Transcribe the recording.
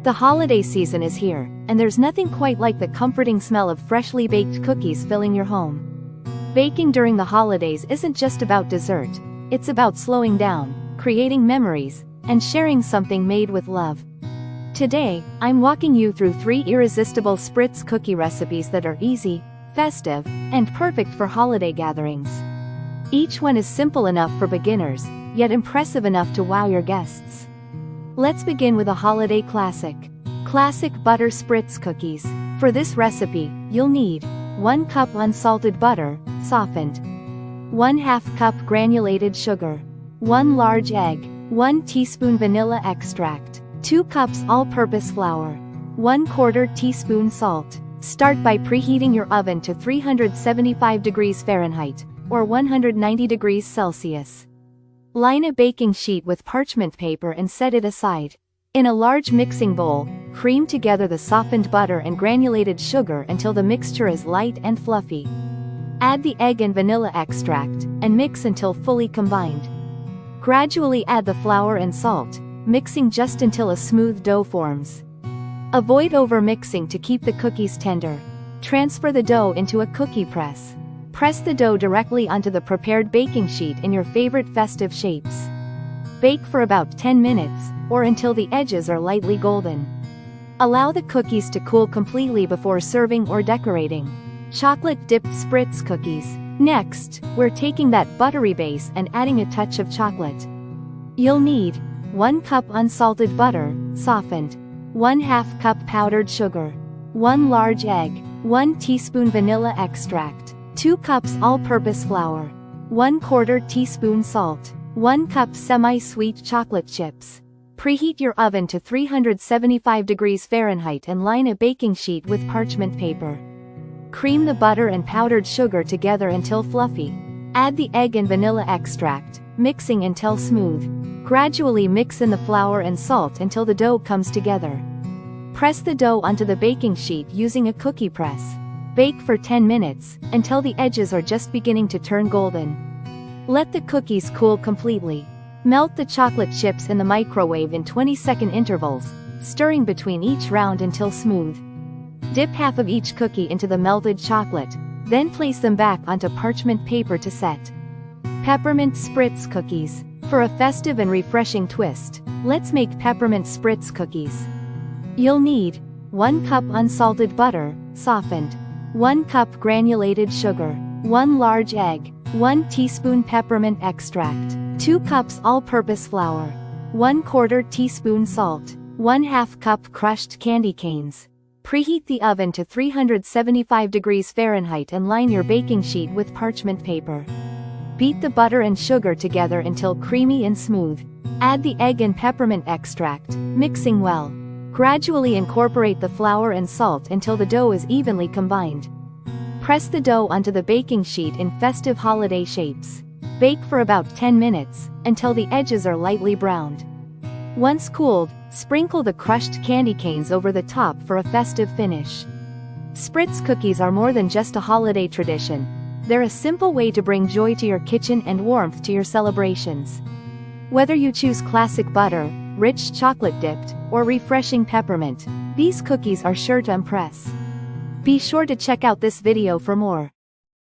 The holiday season is here, and there's nothing quite like the comforting smell of freshly baked cookies filling your home. Baking during the holidays isn't just about dessert, it's about slowing down, creating memories, and sharing something made with love. Today, I'm walking you through 3 irresistible Spritz cookie recipes that are easy, festive, and perfect for holiday gatherings. Each one is simple enough for beginners, yet impressive enough to wow your guests. Let's begin with a holiday classic. Classic butter Spritz cookies. For this recipe, you'll need 1 cup unsalted butter, softened, 1/2 cup granulated sugar, 1 large egg, 1 teaspoon vanilla extract, 2 cups all-purpose flour, 1/4 teaspoon salt. Start by preheating your oven to 375 degrees Fahrenheit, or 190 degrees Celsius. Line a baking sheet with parchment paper and set it aside. In a large mixing bowl, cream together the softened butter and granulated sugar until the mixture is light and fluffy. Add the egg and vanilla extract, and mix until fully combined. Gradually add the flour and salt, mixing just until a smooth dough forms. Avoid over-mixing to keep the cookies tender. Transfer the dough into a cookie press. Press the dough directly onto the prepared baking sheet in your favorite festive shapes. Bake for about 10 minutes, or until the edges are lightly golden. Allow the cookies to cool completely before serving or decorating. Chocolate-dipped Spritz cookies. Next, we're taking that buttery base and adding a touch of chocolate. You'll need 1 cup unsalted butter, softened, 1/2 cup powdered sugar, 1 large egg, 1 teaspoon vanilla extract, 2 cups all-purpose flour, 1/4 teaspoon salt, 1 cup semi-sweet chocolate chips. Preheat your oven to 375 degrees Fahrenheit and line a baking sheet with parchment paper. Cream the butter and powdered sugar together until fluffy. Add the egg and vanilla extract, mixing until smooth. Gradually mix in the flour and salt until the dough comes together. Press the dough onto the baking sheet using a cookie press. Bake for 10 minutes, until the edges are just beginning to turn golden. Let the cookies cool completely. Melt the chocolate chips in the microwave in 20-second intervals, stirring between each round until smooth. Dip half of each cookie into the melted chocolate, then place them back onto parchment paper to set. Peppermint Spritz cookies. For a festive and refreshing twist, let's make peppermint Spritz cookies. You'll need 1 cup unsalted butter, softened, 1 cup granulated sugar, 1 large egg, 1 teaspoon peppermint extract, 2 cups all-purpose flour, 1/4 teaspoon salt, 1/2 cup crushed candy canes. Preheat the oven to 375 degrees Fahrenheit and line your baking sheet with parchment paper. Beat the butter and sugar together until creamy and smooth. Add the egg and peppermint extract, mixing well. Gradually incorporate the flour and salt until the dough is evenly combined. Press the dough onto the baking sheet in festive holiday shapes. Bake for about 10 minutes, until the edges are lightly browned. Once cooled, sprinkle the crushed candy canes over the top for a festive finish. Spritz cookies are more than just a holiday tradition. They're a simple way to bring joy to your kitchen and warmth to your celebrations. Whether you choose classic butter, rich chocolate-dipped, or refreshing peppermint, these cookies are sure to impress. Be sure to check out this video for more.